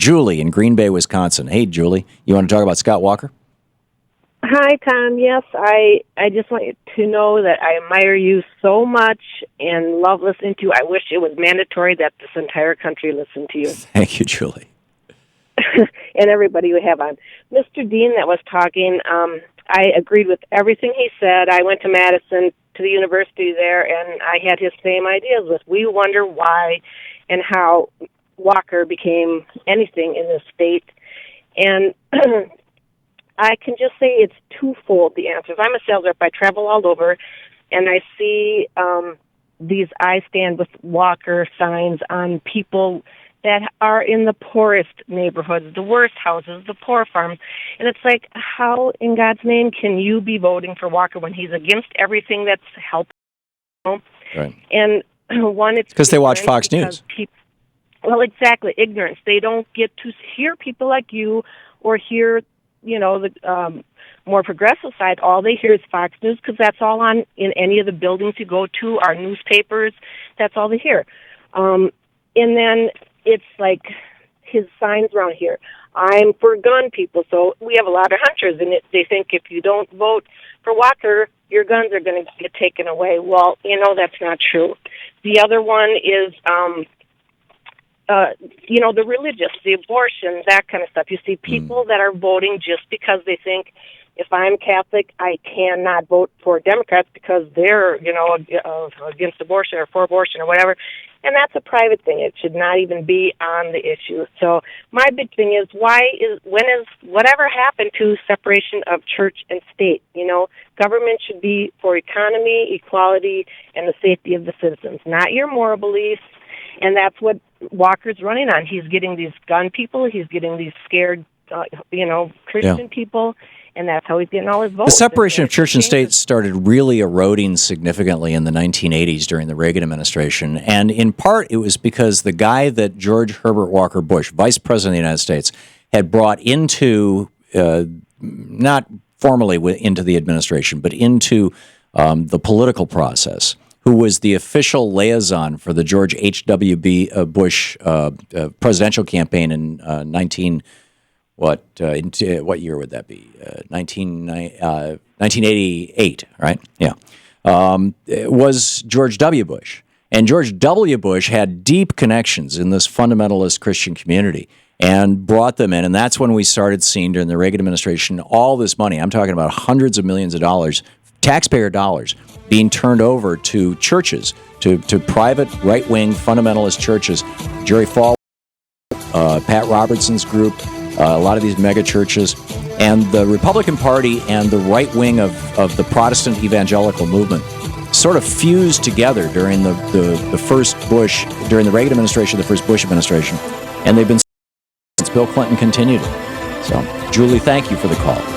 Julie in Green Bay, Wisconsin. Hey, Julie, you want to talk about Scott Walker? Hi, Tom. Yes, I just want you to know that I admire you so much and love listening to you. I wish it was mandatory that this entire country listened to you. Thank you, Julie. And everybody we have on. Mr. Dean that was talking, I agreed with everything he said. I went to Madison, to the university there, and I had his same ideas with we wonder why and how Walker became anything in this state. And I can just say it's twofold, the answers. I'm a sales rep. I travel all over, and I see these I stand with Walker signs on people that are in the poorest neighborhoods, the worst houses, the poor farms. And it's like, how in God's name can you be voting for Walker when he's against everything that's helping? Right. And one, it's because they watch Fox News. Well, exactly, ignorance. They don't get to hear people like you or hear, the more progressive side. All they hear is Fox News because that's all on in any of the buildings you go to, our newspapers. That's all they hear. And then it's like his signs around here. I'm for gun people. So we have a lot of hunters, and they think if you don't vote for Walker, your guns are going to get taken away. Well, that's not true. The other one is, the religious, the abortion, that kind of stuff. You see people that are voting just because they think if I'm Catholic, I cannot vote for Democrats because they're, against abortion or for abortion or whatever. And that's a private thing. It should not even be on the issue. So my big thing is, when is whatever happened to separation of church and state? Government should be for economy, equality, and the safety of the citizens, not your moral beliefs. And that's what Walker's running on. He's getting these gun people. He's getting these scared, Christian people. And that's how he's getting all his votes. The separation of church and state started really eroding significantly in the 1980s during the Reagan administration. And in part, it was because the guy that George Herbert Walker Bush, Vice President of the United States, had brought into, not formally into the administration, but into the political process, who was the official liaison for the George H.W. Bush presidential campaign in what year would that be? 1988, right? Yeah. It was George W. Bush. And George W. Bush had deep connections in this fundamentalist Christian community and brought them in. And that's when we started seeing during the Reagan administration all this money. I'm talking about hundreds of millions of dollars, taxpayer dollars, being turned over to churches, to private right-wing fundamentalist churches. Jerry Falwell, Pat Robertson's group, a lot of these mega churches, and the Republican Party and the right wing of the Protestant evangelical movement sort of fused together during the first Bush, during the Reagan administration, the first Bush administration, and they've been since Bill Clinton continued it. So, Julie, thank you for the call.